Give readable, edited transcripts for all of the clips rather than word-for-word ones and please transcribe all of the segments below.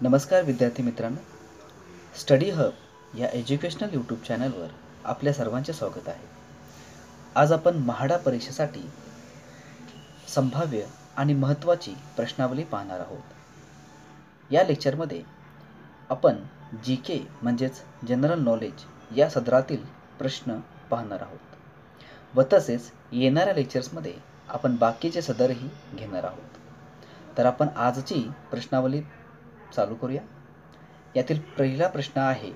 नमस्कार विद्यार्थी मित्रांनो, स्टडी हब या एज्युकेशनल यूट्यूब चॅनलवर आपल्या सर्वांचे स्वागत आहे. आज आपण म्हाडा परीक्षेसाठी संभाव्य आणि महत्त्वाची प्रश्नावली पाहणार आहोत. या लेक्चरमध्ये आपण जी के म्हणजेच जनरल नॉलेज या सदरातील प्रश्न पाहणार आहोत व तसेच येणाऱ्या लेक्चर्समध्ये आपण बाकीचे सदरही घेणार आहोत. तर आपण आजची प्रश्नावली चालू करूया. यातील पहिला प्रश्न आहे,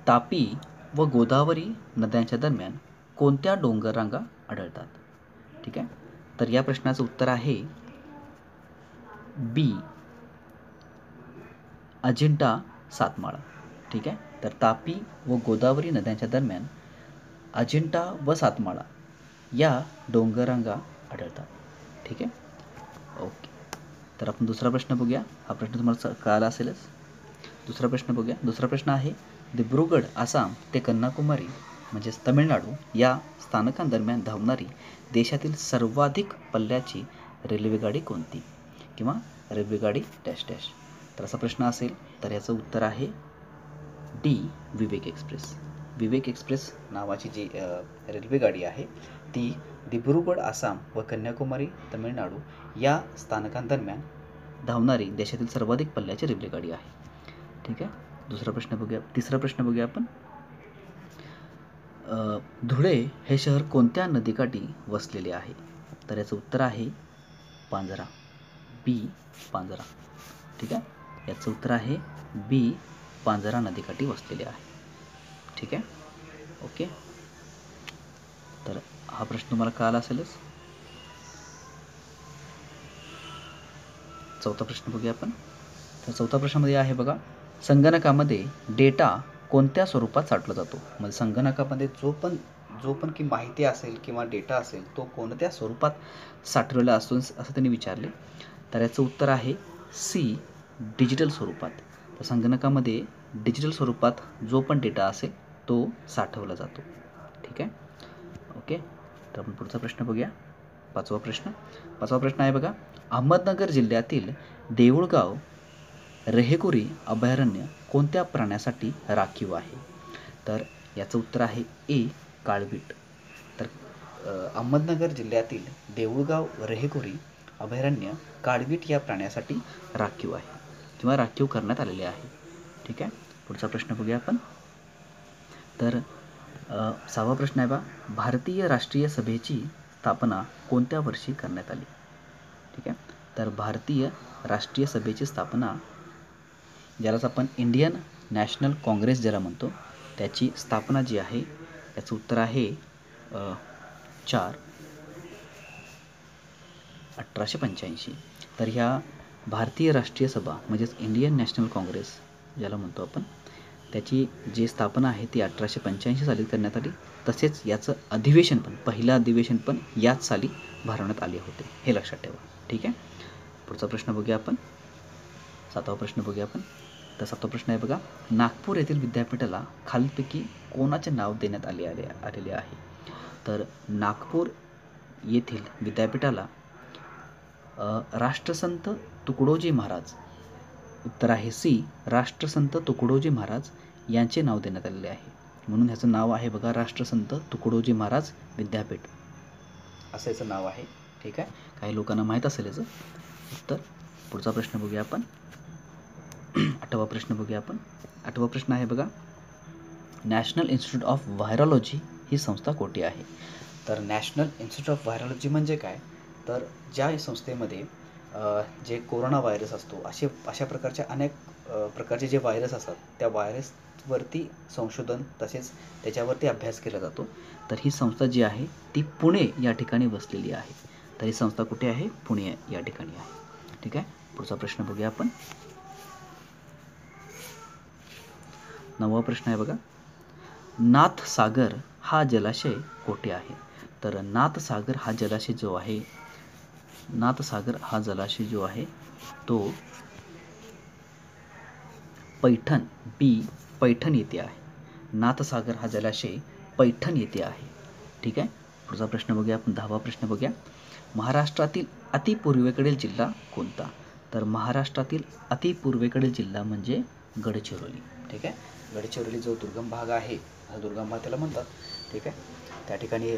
तापी व गोदावरी नद्यांच्या दरम्यान कोणत्या डोंगर रांगा आढळतात? ठीक आहे, तर या प्रश्नाचं उत्तर आहे बी, अजिंठा सातमाळा. ठीक आहे, तर तापी व गोदावरी नद्यांच्या दरम्यान अजिंठा व सातमाळा या डोंगररांगा आढळतात. ठीक आहे, ओके. तर आपण दुसरा प्रश्न बघूया. हा प्रश्न तुम्हाला कळाला असेलच. दुसरा प्रश्न बघूया. दुसरा प्रश्न आहे, दिब्रुगड आसाम ते कन्याकुमारी म्हणजेच तमिळनाडू या स्थानकांदरम्यान धावणारी देशातील सर्वाधिक पल्ल्याची रेल्वेगाडी कोणती? किंवा रेल्वेगाडी डॅश डॅश. तर असा प्रश्न असेल तर याचं उत्तर आहे डी, विवेक एक्सप्रेस. विवेक एक्सप्रेस नावाची जी रेल्वेगाडी आहे ती दिब्रुगड आसाम व कन्याकुमारी तमिळनाडू या स्थानकांदरम्यान धावणारी देशातील सर्वाधिक पल्ल्याची रेल्वेगाडी आहे. ठीक आहे, दुसरा प्रश्न बघूया. तिसरा प्रश्न बघूया आपण. धुळे हे शहर कोणत्या नदीकाठी वसलेले आहे? तर याचं उत्तर आहे पांझरा, बी, पांझरा. ठीक आहे, याचं उत्तर आहे बी, पांझरा नदीकाठी वसलेले आहे. ठीक आहे, ओके. तर हा प्रश्न तुम्हाला कळाला असेलच. चौथा प्रश्न बघूया आपण. तर चौथा प्रश्नामध्ये आहे बघा, संगणकामध्ये डेटा कोणत्या स्वरूपात साठवला जातो? म्हणजे संगणकामध्ये जो पण की माहिती असेल किंवा डेटा असेल तो कोणत्या स्वरूपात साठवलेला असतो असं त्यांनी विचारले. तर याचं उत्तर आहे सी, डिजिटल स्वरूपात. तर संगणकामध्ये डिजिटल स्वरूपात जो पण डेटा असेल तो साठवला जातो. ठीक आहे, ओके. तर आपण पुढचा प्रश्न बघूया. पाचवा प्रश्न आहे बघा, अहमदनगर जिल्ह्यातील देऊळगाव रेहेकुरी अभयारण्य कोणत्या प्राण्यासाठी राखीव आहे? तर याचं उत्तर आहे ए, काळवीट. तर अहमदनगर जिल्ह्यातील देऊळगाव रेहेकुरी अभयारण्य काळवीट या प्राण्यासाठी राखीव आहे किंवा राखीव करण्यात आलेले आहे. ठीक आहे, पुढचा प्रश्न बघूया आपण. तर 6वा प्रश्न आहे बा, भारतीय राष्ट्रीय सभेची स्थापना कोणत्या वर्षी करण्यात आली? ठीक आहे, तर भारतीय राष्ट्रीय सभेची स्थापना, ज्यालाच आपण इंडियन नॅशनल काँग्रेस ज्याला म्हणतो, त्याची स्थापना जी आहे याचं उत्तर आहे 4, 1885. तर ह्या भारतीय राष्ट्रीय सभा म्हणजेच इंडियन नॅशनल काँग्रेस ज्याला म्हणतो आपण, त्याची जी स्थापना आहे ती 1885 साली करण्यात आली. तसेच याचं अधिवेशन पण, पहिलं अधिवेशन पण याच साली भरवण्यात आले होते, हे लक्षात ठेवा. ठीक आहे, पुढचा प्रश्न बघूया आपण. 7वा प्रश्न बघूया आपण. तर 7वा प्रश्न आहे बघा, नागपूर येथील विद्यापीठाला खालीलपैकी कोणाचे नाव देण्यात आलेले आहे? तर नागपूर येथील विद्यापीठाला राष्ट्रसंत तुकडोजी महाराज, उत्तर आहे सी, राष्ट्रसंत तुकडोजी महाराज यांचे नाव देण्यात आलेले आहे. म्हणून ह्याचं नाव आहे बघा राष्ट्रसंत तुकडोजी महाराज विद्यापीठ, असं याचं नाव आहे. ठीक आहे, काही लोकांना माहीत असेल याचं उत्तर. पुढचा प्रश्न बघूया आपण. 8वा प्रश्न बघूया आपण. 8वा प्रश्न आहे बघा, नॅशनल इन्स्टिट्यूट ऑफ व्हायरॉलॉजी ही संस्था कोठे आहे? तर नॅशनल इन्स्टिट्यूट ऑफ व्हायरॉलॉजी म्हणजे काय? तर ज्या संस्थेमध्ये जे कोरोना व्हायरस असतो, अशा प्रकारच्या अनेक प्रकारचे जे व्हायरस असतात त्या व्हायरसवरती संशोधन तसेच त्याच्यावरती अभ्यास केला जातो. तर ही संस्था जी आहे ती पुणे या ठिकाणी बसलेली आहे. तर ही संस्था कुठे आहे? पुणे या ठिकाणी आहे. ठीक आहे, पुढचा प्रश्न बघूया आपण. 9वा प्रश्न आहे बघा, नाथसागर हा जलाशय कोठे आहे? तर नाथसागर हा जलाशय जो आहे तो पैठण, बी, पैठण येथे आहे. नाथसागर हा जलाशय पैठण येथे आहे. ठीक आहे, पुढचा प्रश्न बघूया आपण. 10वा प्रश्न बघूया, महाराष्ट्रातील अतिपूर्वेकडील जिल्हा कोणता? तर महाराष्ट्रातील अतिपूर्वेकडील जिल्हा म्हणजे गडचिरोली. ठीक आहे. गडचिरोली जो दुर्गम भाग आहे, हा दुर्गम भाग त्याला म्हणतात. ठीक आहे. त्या ठिकाणी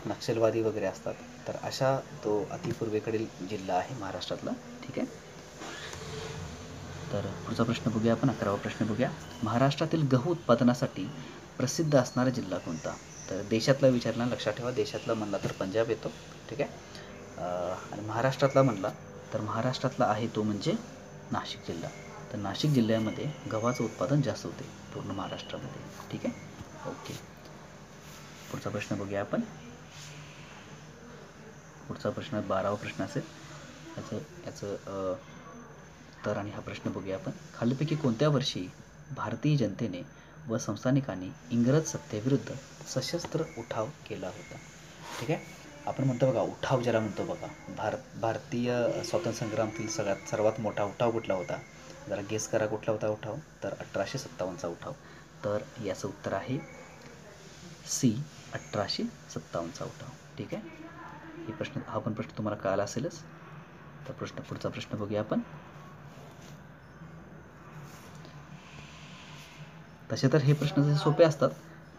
नक्षलवादी वगैरे असतात. तर अशा तो अतिपूर्वेकडील जिल्हा आहे महाराष्ट्रातला. ठीक आहे. तर पुढचा प्रश्न बघूया आपण. 11वा प्रश्न बघूया. महाराष्ट्रातील गहू उत्पादनासाठी प्रसिद्ध असणारा जिल्हा कोणता? तर देशातला विचारला, लक्षात ठेवा. देशातला म्हणला तर पंजाब येतो. ठीक आहे. आणि महाराष्ट्रातला म्हणला तर महाराष्ट्रातला आहे तो म्हणजे नाशिक जिल्हा. तर नाशिक जिल्ह्यामध्ये गव्हाचं उत्पादन जास्त होते पूर्ण महाराष्ट्रामध्ये. ठीक आहे. ओके. पुढचा प्रश्न बघूया आपण. पुढचा प्रश्न 12वा प्रश्न असेल. याचं तर आणि हा प्रश्न बघूया आपण. खालीलपैकी कोणत्या वर्षी भारतीय जनतेने व संस्थानिकांनी इंग्रज सत्तेविरुद्ध सशस्त्र उठाव केला होता? ठीक आहे. आपण म्हणतो बघा उठाव ज्याला म्हणतो बघा, भारतीय स्वातंत्र्य संग्रामातील सर्वात मोठा उठाव कुठला होता? जरा गेस करा कुठला होता उठाव. तर 1857चा उठाव. तर याचं उत्तर आहे सी, 1857चा उठाव. ठीक आहे. हा पण प्रश्न तुम्हाला कळाला असेलच. तर पुढचा प्रश्न बघूया आपण. तसे तर हे प्रश्न जसे सोपे असतात,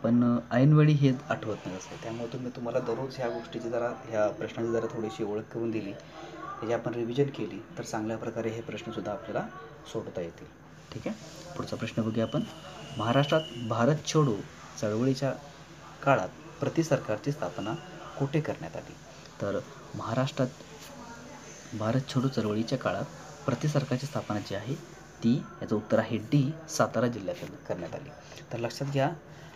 पण ऐनवेळी हे आठवत नाही असते. त्यामुळे तुम्हाला दररोज ह्या गोष्टीची ह्या प्रश्नाची जरा थोडीशी ओळख करून दिली, त्याची आपण रिव्हिजन केली तर चांगल्या प्रकारे हे प्रश्नसुद्धा आपल्याला सोडवता येतील. ठीक आहे. पुढचा प्रश्न बघूया आपण. महाराष्ट्रात भारत छोडो चळवळीच्या काळात प्रति सरकारची स्थापना कुठे करण्यात आली? तर महाराष्ट्रात भारत छोडो चळवळीच्या काळात प्रति सरकारची स्थापना जी आहे ती, याचं उत्तर आहे डी, सातारा जिल्ह्यात करण्यात आली. तर लक्षात घ्या,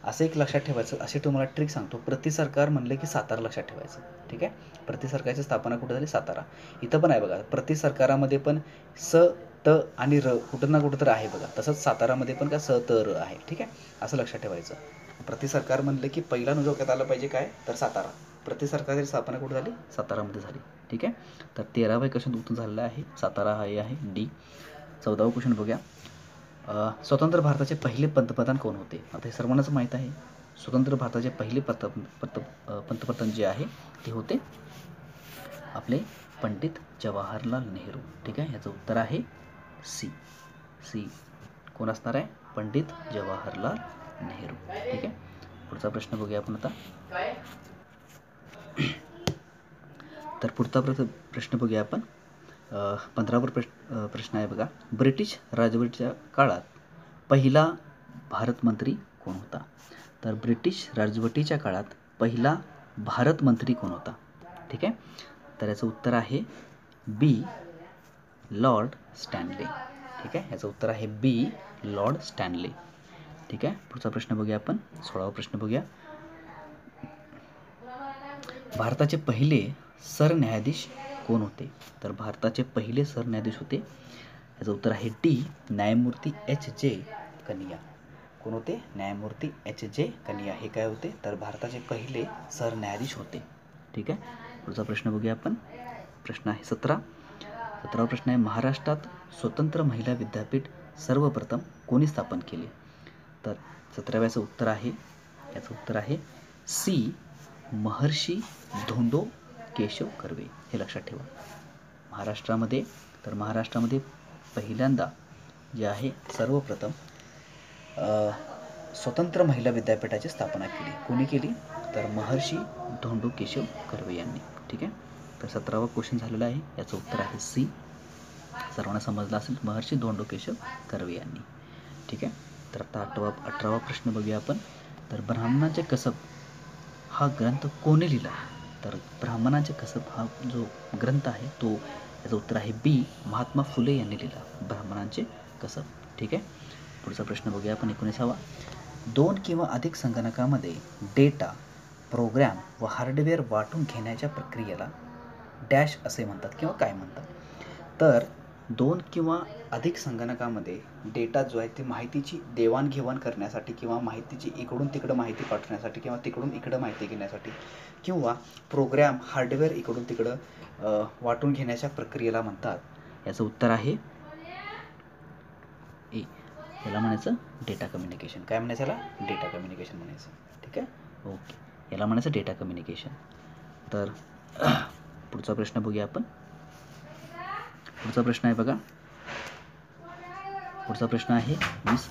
असं एक लक्षात ठेवायचं. असे तुम्हाला ट्रिक सांगतो. प्रति सरकार म्हणले की सातारा लक्षात ठेवायचं. ठीक आहे. प्रति सरकारची स्थापना कुठे झाली? सातारा. इथं पण आहे बघा, प्रति सरकारामध्ये पण स, त आणि र कुठं ना कुठं तर आहे बघा. तसंच सातारामध्ये पण का स, त, र आहे. ठीक आहे. असं लक्षात ठेवायचं. प्रति सरकार म्हणलं की पहिला डोक्यात आलं पाहिजे काय? तर सातारा. प्रति सरकारची स्थापना कुठे झाली? सातारामध्ये झाली. ठीक आहे. तर 13वा क्वेश्चन उत्तर झालेला आहे सातारा हा आहे डी. 14वा क्वेश्चन बघूया. स्वतंत्र भारताचे पहिले पंतप्रधान कोण होते? आता हे सर्वांनाच माहीत आहे. स्वतंत्र भारताचे पहिले पंतप्रधान जे आहे ते होते आपले पंडित जवाहरलाल नेहरू. ठीक आहे. याचं उत्तर आहे सी. कोण असणार आहे? पंडित जवाहरलाल नेहरू. ठीक आहे. पुढचा प्रश्न बघूया आपण आता. तर पुढचा प्रश्न बघूया आपण. 15वा प्रश्न आहे बघा. ब्रिटिश राजवटीच्या काळात पहिला भारत मंत्री कोण होता? तर ब्रिटिश राजवटीच्या काळात पहिला भारत मंत्री कोण होता? ठीक आहे. तर याचं उत्तर आहे बी, लॉर्ड स्टॅनले. ठीक आहे. याचं उत्तर आहे बी, लॉर्ड स्टॅनले. ठीक आहे. पुढचा प्रश्न बघूया आपण. 16वा प्रश्न बघूया. भारताचे पहिले सरन्यायाधीश कोण होते? तर भारताचे पहिले सरन्यायाधीश होते, याचं उत्तर आहे डी, न्यायमूर्ती H.J. कनिया. कोण होते? न्यायमूर्ती H.J. कनिया हे काय होते? तर भारताचे पहिले सरन्यायाधीश होते. ठीक आहे. पुढचा प्रश्न बघूया आपण. प्रश्न आहे 17वा प्रश्न आहे. महाराष्ट्रात स्वतंत्र महिला विद्यापीठ सर्वप्रथम कोणी स्थापन केले? तर 17व्याचं उत्तर आहे, याचं उत्तर आहे सी, महर्षी धोंडो केशव कर्वे. हे लक्षात ठेवा. महाराष्ट्रामध्ये पहिल्यांदा जे आहे सर्वप्रथम स्वतंत्र महिला विद्यापीठाची स्थापना केली. कोणी केली? तर महर्षी धोंडो केशव कर्वे यांनी. ठीक आहे. तर 17वा क्वेश्चन झालेला आहे, याचं उत्तर आहे सी. सर्वांना समजलं असेल, महर्षी धोंडो केशव कर्वे यांनी. ठीक आहे. तर आता 18वा प्रश्न बघूया आपण. तर ब्राह्मणांचे कसब हा ग्रंथ कोणी लिहिला? तर ब्राह्मणांचे कसब हा जो ग्रंथ आहे तो, याचं उत्तर आहे बी, महात्मा फुले यांनी लिहिला ब्राह्मणांचे कसब. ठीक आहे. पुढचा प्रश्न बघूया आपण. 19वा. 2 किंवा अधिक संगणकामध्ये डेटा, प्रोग्रॅम व हार्डवेअर वाटून घेण्याच्या प्रक्रियेला डॅश असे म्हणतात किंवा काय म्हणतात? तर 2 किंवा अधिक संगणकामध्ये डेटा जो आहे ती माहितीची देवाणघेवाण करण्यासाठी किंवा माहितीची इकडून तिकडं माहिती पाठवण्यासाठी किंवा तिकडून इकडं माहिती घेण्यासाठी किंवा प्रोग्रॅम हार्डवेअर इकडून तिकडं वाटून घेण्याच्या प्रक्रियेला म्हणतात. याचं उत्तर आहे ए. याला म्हणायचं डेटा कम्युनिकेशन. काय म्हणायचं याला? डेटा कम्युनिकेशन म्हणायचं. ठीक आहे. ओके. याला म्हणायचं डेटा कम्युनिकेशन. तर पुढचा प्रश्न बघूया आपण. पुढचा प्रश्न आहे बघा. पुढचा प्रश्न आहे 20.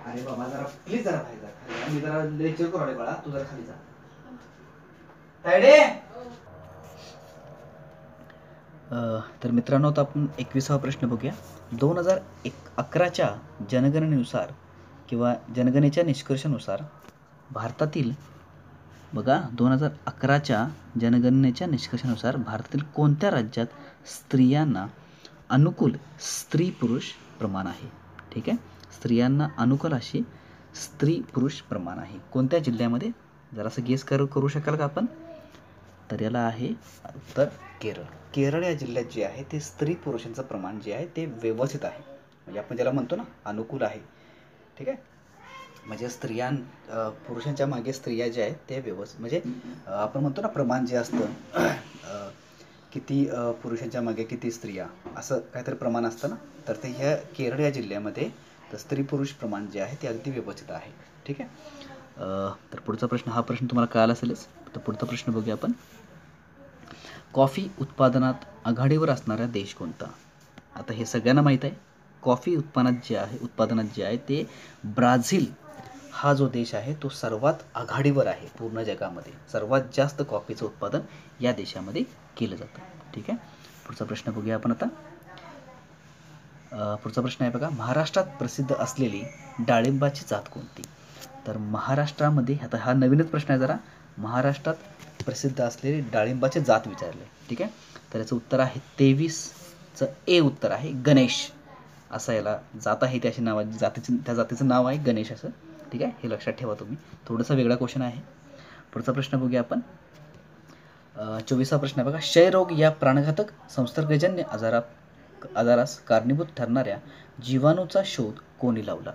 अरे बाबा जरा प्लीज जरा खाली जा. मी जरा लेक्चर करू आले बाळा, तू जरा खाली जा. तायडे. तर मित्रांनो आता आपण 21वा प्रश्न बघूया. 2011च्या जनगणनेनुसार किंवा जनगणनेच्या निष्कर्षानुसार भारतातील बघा 2011च्या जनगणनेच्या निष्कर्षानुसार भारतातील कोणत्या राज्यात स्त्रियांना अनुकूल स्त्री पुरुष प्रमाण आहे? ठीक आहे, स्त्रियांना अनुकूल अशी स्त्री पुरुष प्रमाण आहे. कोणत्या जिल्ह्यामध्ये? जरासं गेस करू शकाल का आपण? तर याला आहे उत्तर केरळ. केरळ या जिल्ह्यात जे आहे ते स्त्री पुरुषांचं प्रमाण जे आहे ते व्यवस्थित आहे. म्हणजे आपण ज्याला म्हणतो ना अनुकूल आहे. ठीक आहे, म्हणजे पुरुषांच्या मागे स्त्रिया ज्या आहेत ते व्यवस्थित, म्हणजे आपण म्हणतो ना प्रमाण जे असतं किती पुरुषांच्या मागे किती स्त्रिया, असं काहीतरी प्रमाण असतं ना, तर ते ह्या केरळ या जिल्ह्यामध्ये तर स्त्री पुरुष प्रमाण जे आहे ते अगदी व्यवस्थित आहे. ठीक आहे. तर पुढचा प्रश्न, हा प्रश्न तुम्हाला कळाला असेलच. तर पुढचा प्रश्न बघूया आपण. कॉफी उत्पादनात आघाडीवर असणारा देश कोणता? आता हे सगळ्यांना माहीत आहे. कॉफी उत्पादनात जे आहे ते ब्राझील हा जो देश आहे तो सर्वात आघाडीवर आहे. पूर्ण जगामध्ये सर्वात जास्त कॉफीचं उत्पादन या देशामध्ये केलं जातं. ठीक आहे. पुढचा प्रश्न बघूया आपण आता. पुढचा प्रश्न आहे बघा. महाराष्ट्रात प्रसिद्ध असलेली डाळिंबाची जात कोणती? तर महाराष्ट्रामध्ये, आता हा नवीनच प्रश्न आहे जरा, महाराष्ट्रात प्रसिद्ध असलेली डाळिंबाची जात विचारले. ठीक आहे, तर याचं उत्तर आहे 23चं ए उत्तर आहे गणेश. असं याला जात आहे, त्याची नाव त्या जातीचं नाव आहे गणेश असं. ठीक आहे, हे लक्षात ठेवा तुम्ही. थोडासा वेगळा क्वेश्चन आहे. पुढचा प्रश्न बघूया आपण. 24वा प्रश्न आहे बघा. क्षयरोग या प्राणघातक संसर्गजन्य आजारास कारणीभूत ठरणाऱ्या जीवाणूचा शोध कोणी लावला?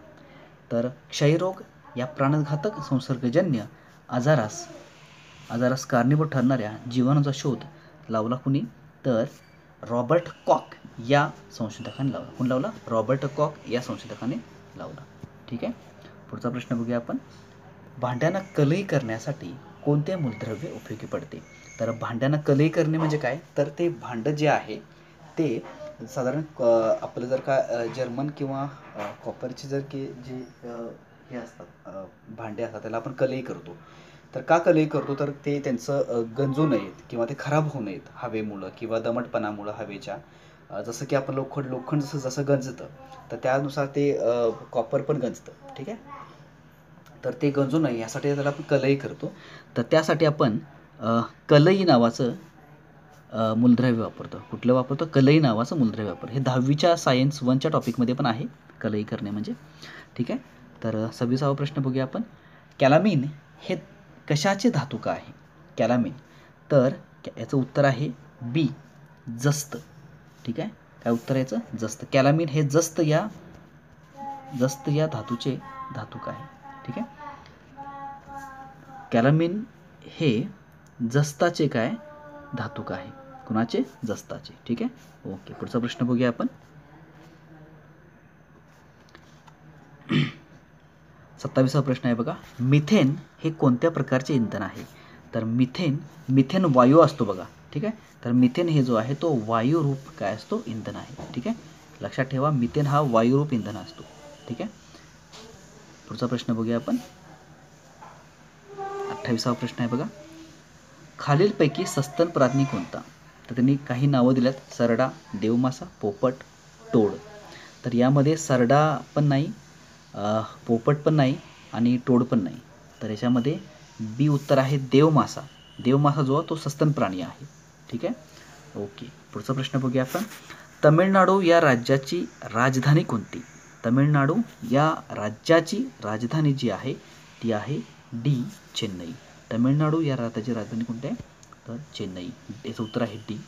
तर क्षयरोग या प्राणघातक संसर्गजन्य आजारास कारणीभूत ठरणाऱ्या जीवाणूचा शोध लावला कुणी? तर रॉबर्ट कॉक या संशोधकाने लावला. कोण लावला? रॉबर्ट कॉक या संशोधकाने लावला. ठीक आहे. पुढचा प्रश्न बघूया आपण. भांड्यांना कलई करण्यासाठी कोणते मूलद्रव्य उपयोगी पडते? तर भांड्यांना कलई करणे म्हणजे काय? तर ते भांडं जे आहे ते साधारण आपलं जर का जर्मन किंवा कॉपरचे जर की जे हे असतात भांडे असतात त्याला आपण कलई करतो. तर का कलई करतो? तर ते त्यांचं गंजू नयेत किंवा ते खराब होऊ नयेत हवेमुळं किंवा दमटपणामुळं हवेच्या. जसं की आपण लोखंड जसं गंजतं तर त्यानुसार ते कॉपर पण गंजतं. ठीक आहे, तर ते गंजू नये यासाठी त्याला आपण कलई करतो. तर त्यासाठी आपण कलई नावाचं मूलद्रव्य वापरतो. कुठलं वापरतो? कलई नावाचं मूलद्रव्य वापरतो. हे 10वीच्या सायन्स 1च्या टॉपिकमध्ये पण आहे कलई करणे म्हणजे. ठीक आहे. तर 26वा प्रश्न बघूया आपण. कॅलामिन हे कशाचे धातुक आहे? कॅलामिन, तर याचं उत्तर आहे बी जस्त. ठीक आहे, काय उत्तर याचं? जस्त. कॅलामिन हे जस्त या धातूचे धातुक आहे. ठीक आहे, कॅलामिन हे जस्ताचे काय धातुक आहे. कुणाचे? जस्ताचे. ठीक आहे, ओके. पुढचा प्रश्न बघूया आपण. 27वा प्रश्न आहे बघा. मिथेन हे कोणत्या प्रकारचे इंधन आहे? तर मिथेन वायू असतो बघा. ठीक आहे, तर मिथेन हे जो आहे तो वायुरूप काय असतो? इंधन आहे. ठीक आहे, लक्षात ठेवा, मिथेन हा वायुरूप इंधन असतो. ठीक आहे, पुढचा प्रश्न बघूया आपण. 28वा प्रश्न आहे बघा. खालीलपैकी सस्तन प्राणी कोणता? तर त्यांनी काही नावं दिल्यात. सरडा, देवमासा, पोपट, टोळ. तर यामध्ये सरडा पण नाही, पोपट पण नाही आणि टोळ पण नाही. तर याच्यामध्ये बी उत्तर आहे देवमासा. देवमासा जो तो सस्तन प्राणी आहे. ठीक आहे, ओके. पुढचा प्रश्न बघूया आपण. तमिळनाडू या राज्याची राजधानी कोणती? तमिळनाडू या राज्याची राजधानी जी आहे ती आहे डी चेन्नई. तमिळनाडू या राज्याची राजधानी कोणती आहे? तर चेन्नई. याचं उत्तर आहे डी.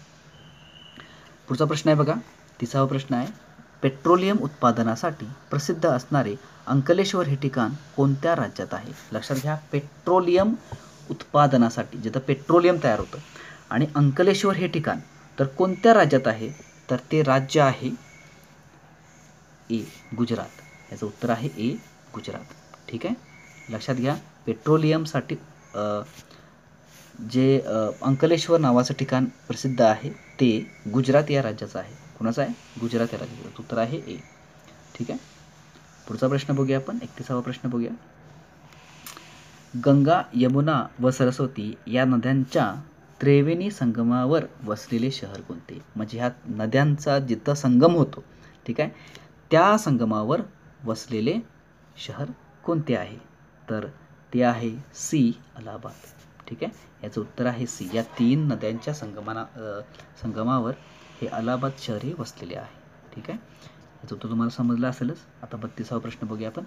पुढचा प्रश्न आहे बघा. 30वा प्रश्न आहे. पेट्रोलियम उत्पादनासाठी प्रसिद्ध असणारे अंकलेश्वर हे ठिकाण कोणत्या राज्यात आहे? लक्षात घ्या, पेट्रोलियम उत्पादनासाठी जिथं पेट्रोलियम तयार होतं आणि अंकलेश्वर हे ठिकाण तर कोणत्या राज्यात आहे? तर ते राज्य आहे ए गुजरात. याचं उत्तर आहे ए गुजरात. ठीक आहे, लक्षात घ्या, पेट्रोलियमसाठी जे अंकलेश्वर नावाचं ठिकाण प्रसिद्ध आहे ते गुजरात या राज्याचं आहे. कुणाचं आहे? गुजरात या राज्याचं. उत्तर आहे ए. ठीक आहे. पुढचा प्रश्न बघूया आपण. 31वा प्रश्न बघूया. गंगा, यमुना व सरस्वती या नद्यांच्या त्रिवेणी संगमावर वसलेले शहर कोणते? म्हणजे ह्या नद्यांचा जिथं संगम होतो, ठीक आहे, त्या संगमावर वसलेले शहर कोणते आहे? तर ते आहे सी, अलाहाबाद. ठीक आहे, याचं उत्तर आहे सी. या 3 नद्यांच्या संगमावर हे अलाहाबाद शहर हे वसलेले आहे. ठीक आहे, याचं उत्तर तुम्हाला समजलं असेलच. आता 32वा प्रश्न बघूया आपण.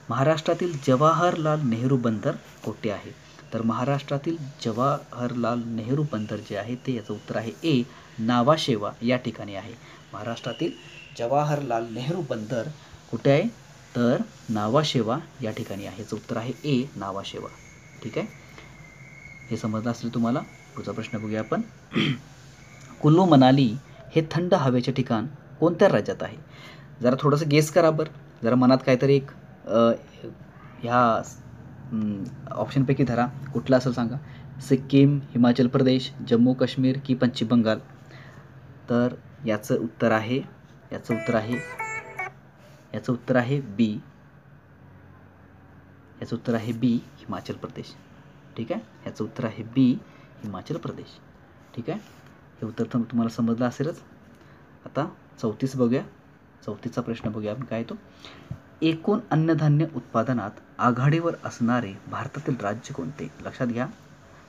महाराष्ट्रातील जवाहरलाल नेहरू बंदर कोठे आहे? तर महाराष्ट्रातील जवाहरलाल नेहरू बंदर जे आहे ते, याचं उत्तर आहे ए, नावाशेवा या ठिकाणी आहे. महाराष्ट्रातील जवाहरलाल नेहरू बंदर कुठे आहे? तर नावाशेवा या ठिकाणी आहे. याचं उत्तर आहे ए, नावाशेवा. ठीक आहे, हे समजलं असेल तुम्हाला. पुढचा प्रश्न बघूया आपण. कुल्लू मनाली हे थंड हवेचे ठिकाण कोणत्या राज्यात आहे? जरा थोडंसं गेस करा बरं. जरा मनात काहीतरी एक ह्या ऑप्शनपैकी धरा. कुठला असेल सांगा. सिक्कीम, हिमाचल प्रदेश, जम्मू काश्मीर की पश्चिम बंगाल? तर याचं उत्तर आहे बी. याचं उत्तर आहे बी, हिमाचल प्रदेश. ठीक आहे, याचं उत्तर आहे बी, हिमाचल प्रदेश. ठीक आहे, हे उत्तर तुम्हाला समजलं असेलच. आता 34 बघूया. 34चा प्रश्न बघूया आपण. काय तो? एकूण अन्नधान्य उत्पादनात आघाडीवर असणारे भारतातील राज्य कोणते? लक्षात घ्या,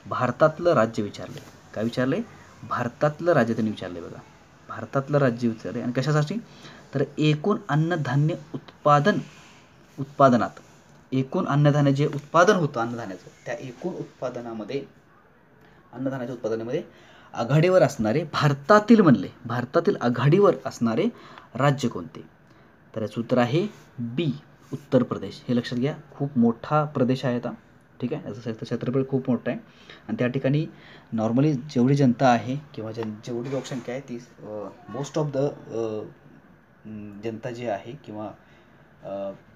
भारतातलं राज्य विचारले. काय विचारले? भारतातलं राज्य त्यांनी विचारले. बघा, भारतातलं राज्य विचारले. आणि कशासाठी? तर एकूण अन्नधान्य उत्पादनात एकूण अन्नधान्य जे उत्पादन होतं अन्नधान्याचं, त्या एकूण अन्नधान्याच्या उत्पादनामध्ये आघाडीवर असणारे भारतातील आघाडीवर असणारे राज्य कोणते? तर याचं उत्तर आहे बी, उत्तर प्रदेश. हे लक्षात घ्या, खूप मोठा प्रदेश आहे आता. ठीक आहे, याचं क्षेत्रफळ खूप मोठं आहे आणि त्या ठिकाणी नॉर्मली जेवढी जनता आहे किंवा जेवढी लोकसंख्या आहे ती मोस्ट ऑफ द जनता जी आहे किंवा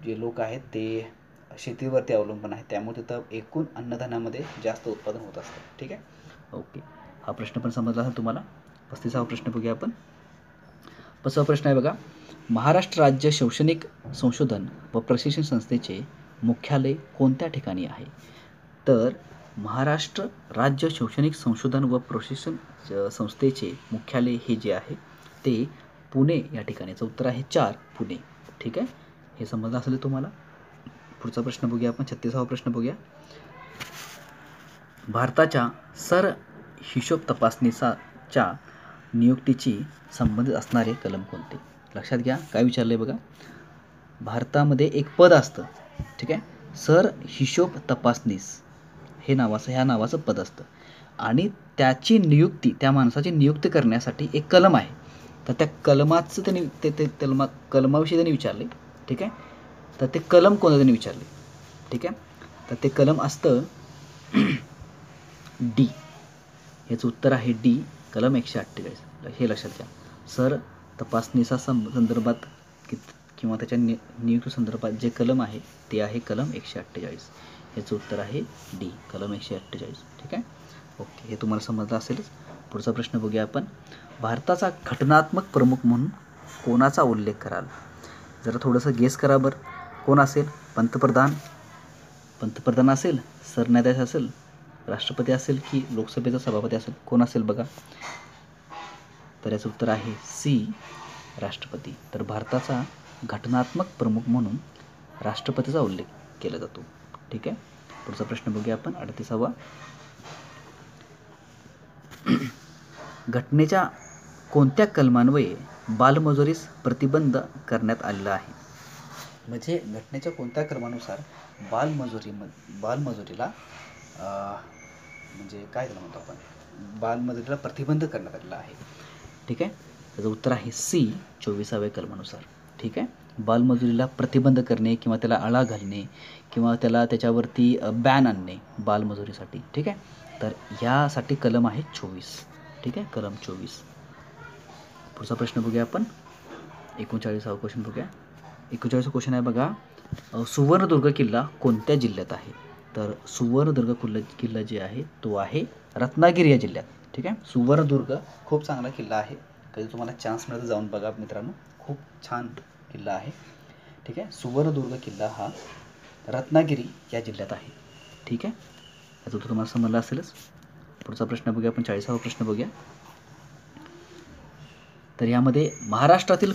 जे लोक आहेत ते शेतीवरती अवलंबून आहे. त्यामुळे तिथं एकूण अन्नधान्यामध्ये जास्त उत्पादन होत असतं. ठीक आहे, ओके. हा प्रश्न पण समजला असेल तुम्हाला. 35वा प्रश्न बघूया आपण. 5वा प्रश्न आहे बघा. महाराष्ट्र राज्य शैक्षणिक संशोधन व प्रशिक्षण संस्थेचे मुख्यालय कोणत्या ठिकाणी आहे? तर महाराष्ट्र राज्य शैक्षणिक संशोधन व प्रशिक्षण संस्थेचे मुख्यालय हे जे आहे ते पुणे या ठिकाणी. याचं उत्तर आहे 4, पुणे. ठीक आहे, हे समजलं असेल तुम्हाला. पुढचा प्रश्न बघूया आपण. 36वा प्रश्न बघूया. भारताच्या हिशोब तपासणीच्या नियुक्तीची संबंधित असणारे कलम कोणते? लक्षात घ्या, काय विचारले बघा. भारतामध्ये एक पद असतं. ठीक आहे, हिशोब तपासनीस ह्या नावाचं पद असतं आणि त्याची नियुक्ती, त्या माणसाची नियुक्ती करण्यासाठी एक कलम आहे. तर त्या कलमाचं कलमाविषयी त्यांनी विचारले. ठीक आहे, तर ते कलम कोणतं त्यांनी विचारले. ठीक आहे, तर ते कलम असतं डी. याचं उत्तर आहे डी, कलम 148. हे लक्षात घ्या. तपासणीचा संदर्भात किंवा त्याच्या नियुक्ती संदर्भात जे कलम आहे ते आहे कलम 148. याचं उत्तर आहे डी, कलम 148. ठीक आहे, ओके. हे तुम्हाला समजलं असेलच. पुढचा प्रश्न बघूया आपण. भारताचा घटनात्मक प्रमुख म्हणून कोणाचा उल्लेख कराल? जरा थोडंसं गेस करा बरं. कोण असेल? पंतप्रधान असेल, सरन्यायाधीश असेल, राष्ट्रपती असेल की लोकसभेचा सभापती असेल? कोण असेल बघा. तर याचं उत्तर आहे सी, राष्ट्रपती. तर भारताचा घटनात्मक प्रमुख म्हणून राष्ट्रपतीचा उल्लेख केला जातो. ठीक आहे, पुढचा प्रश्न बघूया आपण. 38वा. घटनेच्या कोणत्या कलमान्वये बालमजुरीस प्रतिबंध करण्यात आलेला आहे? म्हणजे घटनेच्या कोणत्या कलमानुसार बालमजुरीला म्हणजे काय त्याला म्हणतो आपण, बालमजुरीला प्रतिबंध करण्यात आलेला आहे? ठीक आहे, त्याचं उत्तर आहे सी, 24व्या कलमानुसार. ठीक आहे, बालमजुरीला प्रतिबंध करणे किंवा त्याला आळा घालणे किंवा त्याच्यावरती बॅन आणणे बालमजुरीसाठी. ठीक आहे, तर ह्यासाठी कलम आहे 24. ठीक आहे, कलम 24. पुढचा प्रश्न बघूया आपण. 39वा क्वेश्चन बघूया. 39वा क्वेश्चन आहे बघा. सुवर्णदुर्ग किल्ला कोणत्या जिल्ह्यात आहे? तर सुवर्णदुर्ग किल्ला जे आहे तो आहे रत्नागिरी या जिल्ह्यात. ठीक आहे. सुवर्णदुर्ग खूप चांगला किल्ला आहे. कधी तुम्हाला चान्स मिळेल तर जाऊन बघा मित्रांनो. खूप छान किल्ला आहे. ठीक आहे. सुवर्णदुर्ग किल्ला हा रत्नागिरी या जिल्ह्यात आहे. ठीक आहे. याचं उत्तर तुम्हाला समजलं असेलच. पुढचा प्रश्न बघूया आपण. 40वा प्रश्न बघूया. तर यामध्ये महाराष्ट्रातील